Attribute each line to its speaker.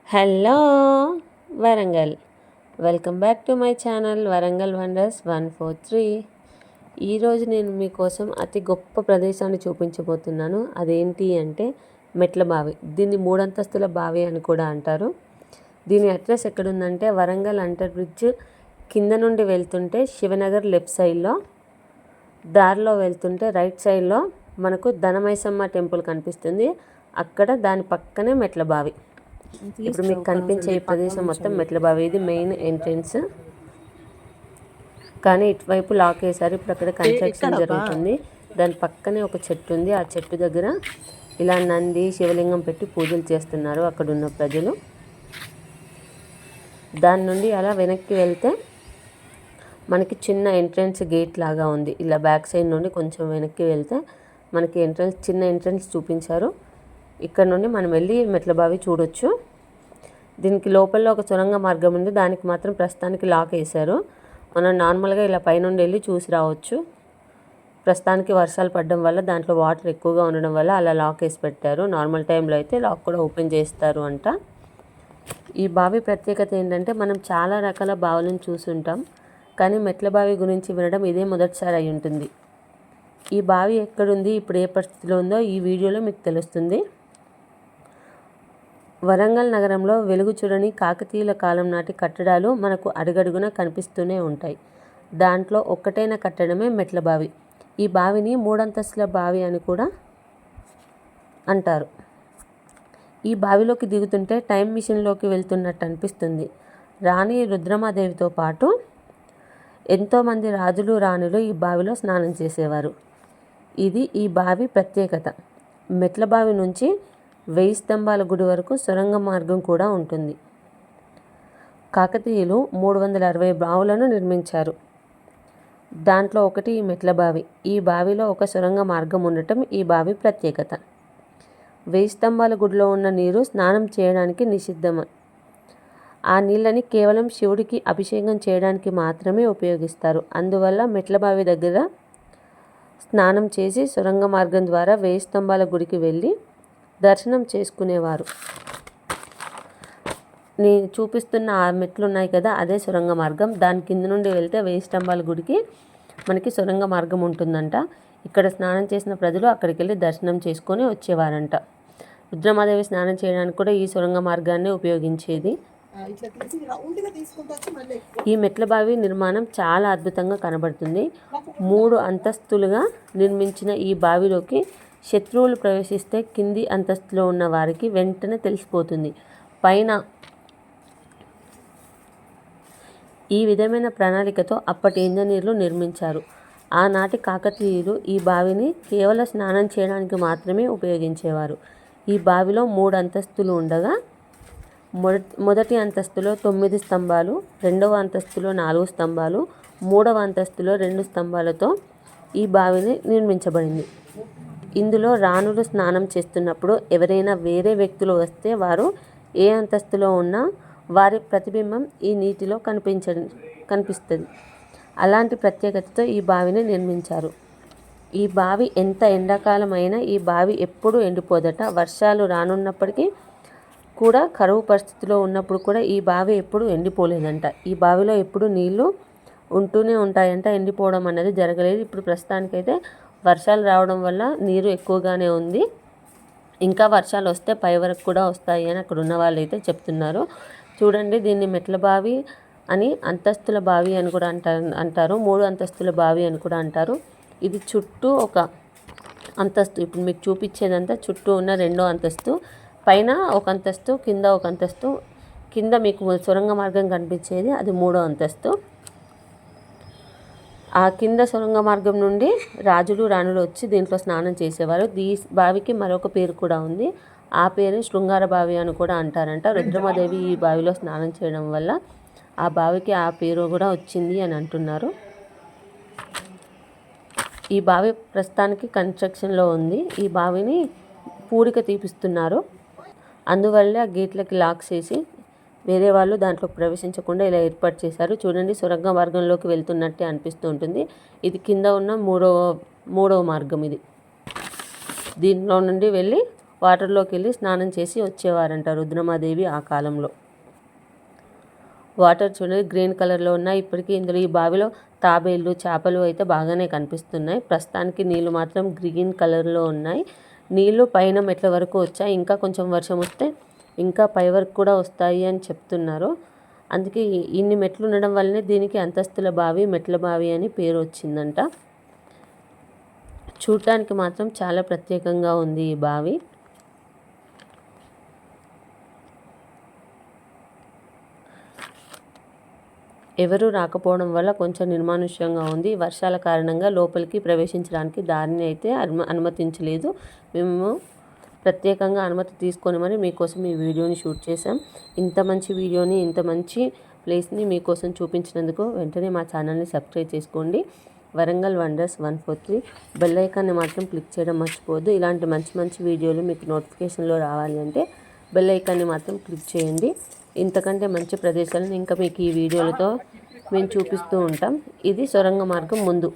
Speaker 1: Hello Warangal, welcome back to my channel Warangal wonders 143. ఈరోజు నేను మీకోసం అతి గొప్ప ప్రదేశాన్ని చూపించబోతున్నాను. అదేంటి అంటే మెట్ల బావి. దీన్ని 3 అంతస్తుల బావి అని కూడా అంటారు. దీని అడ్రస్ ఎక్కడుందంటే వరంగల్ అండర్ బ్రిడ్జ్ కింద నుండి వెళ్తుంటే శివనగర్ లెఫ్ట్ సైడ్లో, దారిలో వెళ్తుంటే రైట్ సైడ్లో మనకు ధనమైసమ్మ టెంపుల్ కనిపిస్తుంది. అక్కడ దాని పక్కనే మెట్ల బావి. ఇప్పుడు మీకు కనిపించే ఈ ప్రదేశం మొత్తం మెట్ల బావి. ఇది మెయిన్ ఎంట్రన్స్, కానీ ఇటువైపు లాక్ వేశారు. ఇప్పుడు అక్కడ కన్స్ట్రక్షన్ జరుగుతుంది. దాని పక్కనే ఒక చెట్టు ఉంది. ఆ చెట్టు దగ్గర ఇలా నంది శివలింగం పెట్టి పూజలు చేస్తున్నారు అక్కడ ఉన్న ప్రజలు. దాని నుండి అలా వెనక్కి వెళ్తే మనకి చిన్న ఎంట్రన్స్ గేట్ లాగా ఉంది. ఇలా బ్యాక్ సైడ్ నుండి కొంచెం వెనక్కి వెళ్తే మనకి ఎంట్రన్స్, చిన్న ఎంట్రన్స్ చూపించారు. ఇక్కడ నుండి మనం వెళ్ళి మెట్ల బావి చూడొచ్చు. దీనికి లోపల ఒక సొరంగ మార్గం ఉంది. దానికి మాత్రం ప్రస్తుతానికి లాక్ వేశారు. మనం నార్మల్గా ఇలా పైనుండి వెళ్ళి చూసి రావచ్చు. ప్రస్తుతానికి వర్షాలు పడడం వల్ల దాంట్లో వాటర్ ఎక్కువగా ఉండడం వల్ల అలా లాక్ వేసి పెట్టారు. నార్మల్ టైంలో అయితే లాక్ కూడా ఓపెన్ చేస్తారు అంట. ఈ బావి ప్రత్యేకత ఏంటంటే మనం చాలా రకాల బావులను చూసుంటాం, కానీ మెట్ల బావి గురించి వినడం ఇదే మొదటిసారి అయి ఉంటుంది. ఈ బావి ఎక్కడుంది, ఇప్పుడు ఏ పరిస్థితిలో ఉందో ఈ వీడియోలో మీకు తెలుస్తుంది. వరంగల్ నగరంలో వెలుగు చూడని కాకతీయుల కాలం నాటి కట్టడాలు మనకు అడుగడుగునా కనిపిస్తూనే ఉంటాయి. దాంట్లో ఒక్కటైన కట్టడమే మెట్ల బావి. ఈ బావిని 3 అంతస్తుల బావి అని కూడా అంటారు. ఈ బావిలోకి దిగుతుంటే టైం మిషన్లోకి వెళ్తున్నట్టు అనిపిస్తుంది. రాణి రుద్రమాదేవితో పాటు ఎంతోమంది రాజులు రాణులు ఈ బావిలో స్నానం చేసేవారు. ఇది ఈ బావి ప్రత్యేకత. మెట్ల బావి నుంచి 1000 స్తంభాల గుడి వరకు సొరంగ మార్గం కూడా ఉంటుంది. కాకతీయులు 360 బావులను నిర్మించారు. దాంట్లో ఒకటి ఈ మెట్ల బావి. ఈ బావిలో ఒక సొరంగ మార్గం ఉండటం ఈ బావి ప్రత్యేకత. 1000 స్తంభాల గుడిలో ఉన్న నీరు స్నానం చేయడానికి నిషిద్ధం. ఆ నీళ్ళని కేవలం శివుడికి అభిషేకం చేయడానికి మాత్రమే ఉపయోగిస్తారు. అందువల్ల మెట్ల బావి దగ్గర స్నానం చేసి సొరంగ మార్గం ద్వారా 1000 స్తంభాల గుడికి వెళ్ళి దర్శనం చేసుకునేవారు. నేను చూపిస్తున్న ఆ మెట్లు ఉన్నాయి కదా, అదే సొరంగ మార్గం. దాని కింద నుండి వెళ్తే 1000 స్తంభాల గుడికి మనకి సొరంగ మార్గం ఉంటుందంట. ఇక్కడ స్నానం చేసిన ప్రజలు అక్కడికి వెళ్ళి దర్శనం చేసుకొని వచ్చేవారంట. రుద్రమాదేవి స్నానం చేయడానికి కూడా ఈ సొరంగ మార్గాన్ని ఉపయోగించేది. ఈ మెట్ల బావి నిర్మాణం చాలా అద్భుతంగా కనబడుతుంది. 3 అంతస్తులుగా నిర్మించిన ఈ బావిలోకి శత్రువులు ప్రవేశిస్తే కింది అంతస్తులో ఉన్న వారికి వెంటనే తెలిసిపోతుంది. పైన ఈ విధమైన ప్రణాళికతో అప్పటి ఇంజనీర్లు నిర్మించారు. ఆనాటి కాకతీయులు ఈ బావిని కేవలం స్నానం చేయడానికి మాత్రమే ఉపయోగించేవారు. ఈ బావిలో 3 అంతస్తులు ఉండగా మొదటి అంతస్తులో 9 స్తంభాలు, రెండవ అంతస్తులో 4 స్తంభాలు, మూడవ అంతస్తులో 2 స్తంభాలతో ఈ బావిని నిర్మించబడింది. ఇందులో రాణులు స్నానం చేస్తున్నప్పుడు ఎవరైనా వేరే వ్యక్తులు వస్తే వారు ఏ అంతస్తులో ఉన్నా వారి ప్రతిబింబం ఈ నీటిలో కనిపిస్తుంది. అలాంటి ప్రత్యేకతతో ఈ బావిని నిర్మించారు. ఈ బావి ఎంత ఎండాకాలం అయినా ఈ బావి ఎప్పుడూ ఎండిపోదట. వర్షాలు రానున్నప్పటికీ కూడా, కరువు పరిస్థితిలో ఉన్నప్పుడు కూడా ఈ బావి ఎప్పుడు ఎండిపోలేదంట. ఈ బావిలో ఎప్పుడు నీళ్లు ఉంటూనే ఉంటాయంట. ఎండిపోవడం అనేది జరగలేదు. ఇప్పుడు ప్రస్తుతానికైతే వర్షాలు రావడం వల్ల నీరు ఎక్కువగానే ఉంది. ఇంకా వర్షాలు వస్తే పై వరకు కూడా వస్తాయి అని అక్కడ ఉన్న వాళ్ళు అయితే చెప్తున్నారు. చూడండి, దీన్ని మెట్ల బావి అని, అంతస్తుల బావి అని కూడా అంటారు. 3 అంతస్తుల బావి అని కూడా అంటారు. ఇది చుట్టూ ఒక అంతస్తు. ఇప్పుడు మీకు చూపించేదంతా చుట్టూ ఉన్న 2వ అంతస్తు. పైన ఒక అంతస్తు, కింద ఒక అంతస్తు. కింద మీకు సొరంగ మార్గం కనిపించేది అది 3వ అంతస్తు. ఆ కింద సొరంగ మార్గం నుండి రాజులు రాణులు వచ్చి దీంట్లో స్నానం చేసేవారు. ఈ బావికి మరొక పేరు కూడా ఉంది. ఆ పేరు శృంగార బావి అని కూడా అంటారంట. రుద్రమాదేవి ఈ బావిలో స్నానం చేయడం వల్ల ఆ బావికి ఆ పేరు కూడా వచ్చింది అని అంటున్నారు. ఈ బావి ప్రస్తుతానికి కన్స్ట్రక్షన్లో ఉంది. ఈ బావిని పూడిక తీపిస్తున్నారు. అందువల్ల ఆ గేట్లకి లాక్స్ వేసి వేరే వాళ్ళు దాంట్లో ప్రవేశించకుండా ఇలా ఏర్పాటు చేశారు. చూడండి, సొరంగ మార్గంలోకి వెళ్తున్నట్టే అనిపిస్తూ ఉంటుంది. ఇది కింద ఉన్న మూడవ మార్గం. ఇది దీనిలో నుండి వెళ్ళి వాటర్లోకి వెళ్ళి స్నానం చేసి వచ్చేవారంట రుద్రమాదేవి ఆ కాలంలో. వాటర్ చూడండి గ్రీన్ కలర్లో ఉన్నాయి. ఇప్పటికీ ఇందులో ఈ బావిలో తాబేళ్ళు, చేపలు అయితే బాగానే కనిపిస్తున్నాయి. ప్రస్తుతానికి నీళ్ళు మాత్రం గ్రీన్ కలర్లో ఉన్నాయి. నీళ్ళు పైన మెట్ల వరకు వచ్చాయి. ఇంకా కొంచెం వర్షం వస్తే ఇంకా పై వరకు కూడా వస్తాయి అని చెప్తున్నారు. అందుకే ఇన్ని మెట్లు ఉండడం వల్లనే దీనికి అంతస్తుల బావి, మెట్ల బావి అని పేరు వచ్చిందంట. చూడటానికి మాత్రం చాలా ప్రత్యేకంగా ఉంది ఈ బావి. ఎవరు రాకపోవడం వల్ల కొంచెం నిర్మానుష్యంగా ఉంది. వర్షాల కారణంగా లోపలికి ప్రవేశించడానికి దారిని అయితే అనుమతించలేదు. మేము ప్రత్యేకంగా అనుమతి తీసుకొని మరి మీకోసం ఈ వీడియోని షూట్ చేసాం. ఇంత మంచి వీడియోని, ఇంత మంచి ప్లేస్ని మీకోసం చూపించినందుకు వెంటనే మా ఛానల్ని సబ్స్క్రైబ్ చేసుకోండి. వరంగల్ వండర్స్ 143 బెల్ ఐకాన్ని మాత్రం క్లిక్ చేయడం మర్చిపోవద్దు. ఇలాంటి మంచి మంచి వీడియోలు మీకు నోటిఫికేషన్లో రావాలి అంటే బెల్ ఐకాన్ని మాత్రం క్లిక్ చేయండి. ఇంతకంటే మంచి ప్రదేశాలను ఇంకా మీకు ఈ వీడియోలతో మేము చూపిస్తూ ఉంటాం. ఇది సొరంగ మార్గం ముందు.